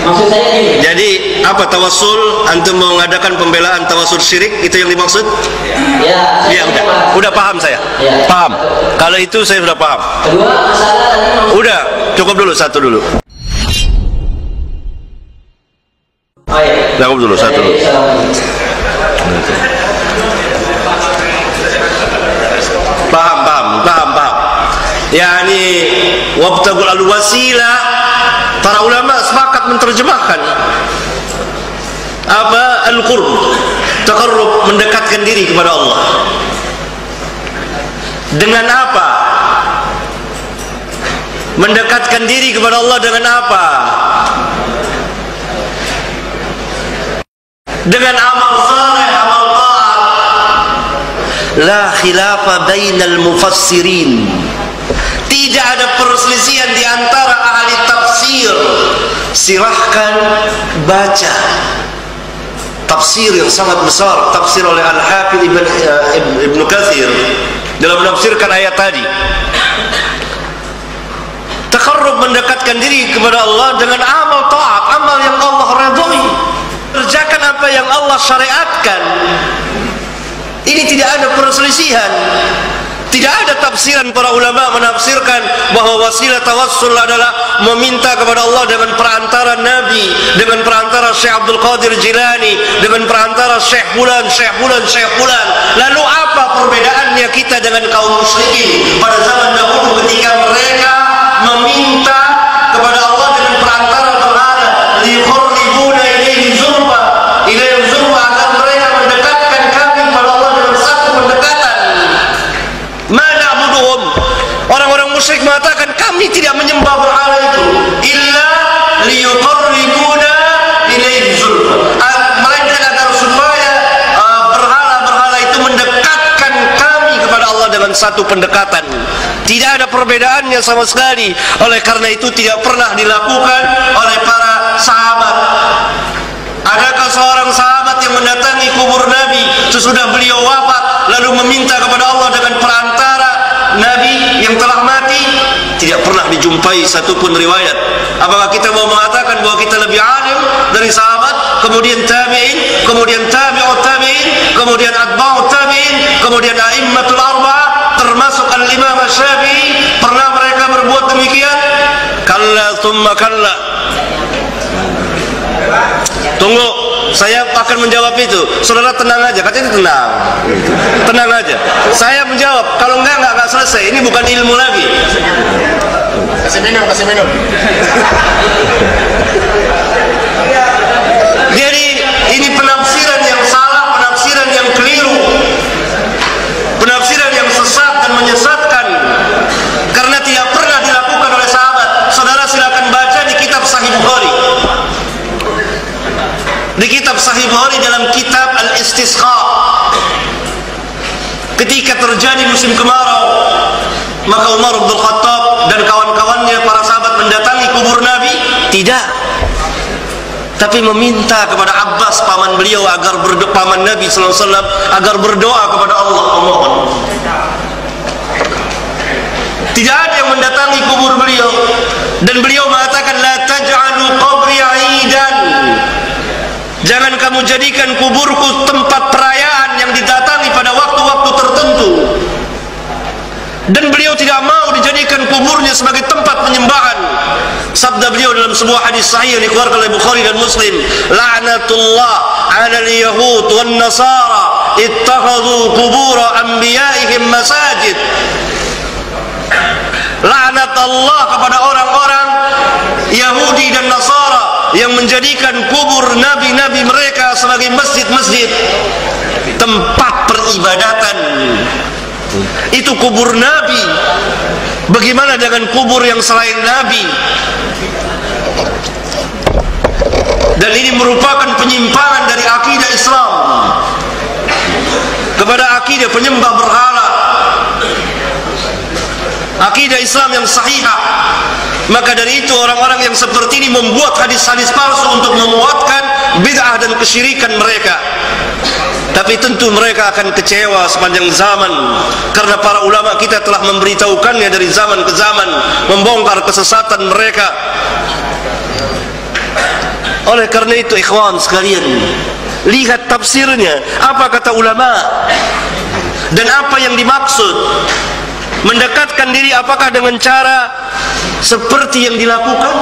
Maksud saya gini. Jadi apa tawassul? Antum mau mengadakan pembelaan tawassul syirik, itu yang dimaksud? Ya. Iya, udah paham saya. Ya. Paham. Kalau itu saya sudah paham. Kedua masalah tadi. Udah, cukup dulu satu dulu. Oh, iya. Cukup dulu satu dulu. Paham. Yani wabtagul al-wasilah, para ulama sepakat menerjemahkan apa al-qurb, taqarrub, mendekatkan diri kepada Allah. Dengan apa? Mendekatkan diri kepada Allah dengan apa? Dengan amal saleh, amal taat. La khilafa bainal mufassirin. Tidak ada perselisihan di antara ahli tafsir. Silahkan baca tafsir yang sangat besar, tafsir oleh Al-Hafidz Ibnu Katsir dalam menafsirkan ayat tadi. Taqarrub, mendekatkan diri kepada Allah dengan amal taat, amal yang Allah ridhoi. Kerjakan apa yang Allah syariatkan. Ini tidak ada perselisihan. Tidak ada tafsiran para ulama menafsirkan bahwa wasilah tawassul adalah meminta kepada Allah dengan perantara Nabi, dengan perantara Syekh Abdul Qadir Jilani, dengan perantara Syekh Fulan. Lalu apa perbedaannya kita dengan kaum musyrikin pada zaman dahulu ketika mereka meminta kepada Allah dengan perantara berhala, liqarribuna ilaihi zulfa, agar mereka mendekatkan kami kepada Allah dengan satu pendekatan. Orang-orang musyrik mengatakan kami tidak menyembah berhala itu illa liyuqarribuna ilaihi zulfa, melainkan agar supaya berhala-berhala itu mendekatkan kami kepada Allah dengan satu pendekatan. Tidak ada perbedaannya sama sekali. Oleh karena itu tidak pernah dilakukan oleh para sahabat. Adakah seorang sahabat yang mendatangi kubur Nabi sesudah beliau wafat lalu meminta kepada Allah dengan perantara Nabi yang telah mati? Tidak pernah dijumpai satupun riwayat. Apakah kita mau mengatakan bahwa kita lebih alim dari sahabat, kemudian tabi'in, kemudian tabi'ut tabi'in, kemudian atba'ut tabi'in, kemudian a'immatul arba'ah, termasuk al-Imam Syafi'i? Pernah mereka berbuat demikian? Kalla thumma kalla. Tunggu, saya akan menjawab itu. Saudara tenang aja, katanya tenang aja. Saya menjawab, kalau enggak selesai. Ini bukan ilmu lagi. Kasih minum. Jadi ini penafsiran yang salah, penafsiran yang keliru, penafsiran yang sesat dan menyesatkan, karena tidak pernah dilakukan oleh sahabat. Saudara silakan baca di kitab Sahih Bukhari. Di kitab Sahih Bukhari dalam kitab Al-Istisqa, ketika terjadi musim kemarau, maka Umar bin Khattab dan kawan-kawannya para sahabat mendatangi kubur Nabi, tidak, tapi meminta kepada Abbas paman beliau agar paman Nabi sallallahu alaihi wasallam agar berdoa kepada Allah. Tidak ada yang mendatangi kubur beliau, dan beliau mengatakan la taj'alu qabri 'aidan. Jangan kamu jadikan kuburku tempat perayaan yang didatangi pada waktu-waktu tertentu. Dan beliau tidak mau dijadikan kuburnya sebagai tempat penyembahan. Sabda beliau dalam sebuah hadis sahih yang dikeluarkan oleh Bukhari dan Muslim, la'natullah 'alal yahud wan nasara ittakhadhu qubur anbiya'ihim masajid. Laknat Allah kepada orang-orang Yahudi dan Nasara yang menjadikan kubur nabi-nabi mereka sebagai masjid-masjid, tempat peribadatan. Itu kubur nabi. Bagaimana dengan kubur yang selain nabi? Dan ini merupakan penyimpangan dari akidah Islam kepada akidah penyembah berhala, akidah Islam yang sahihah. Maka dari itu orang-orang yang seperti ini membuat hadis-hadis palsu untuk menguatkan bid'ah dan kesyirikan mereka. Tapi tentu mereka akan kecewa sepanjang zaman, karena para ulama kita telah memberitahukannya dari zaman ke zaman, membongkar kesesatan mereka. Oleh karena itu ikhwan sekalian, lihat tafsirnya, apa kata ulama dan apa yang dimaksud. Mendekatkan diri apakah dengan cara seperti yang dilakukan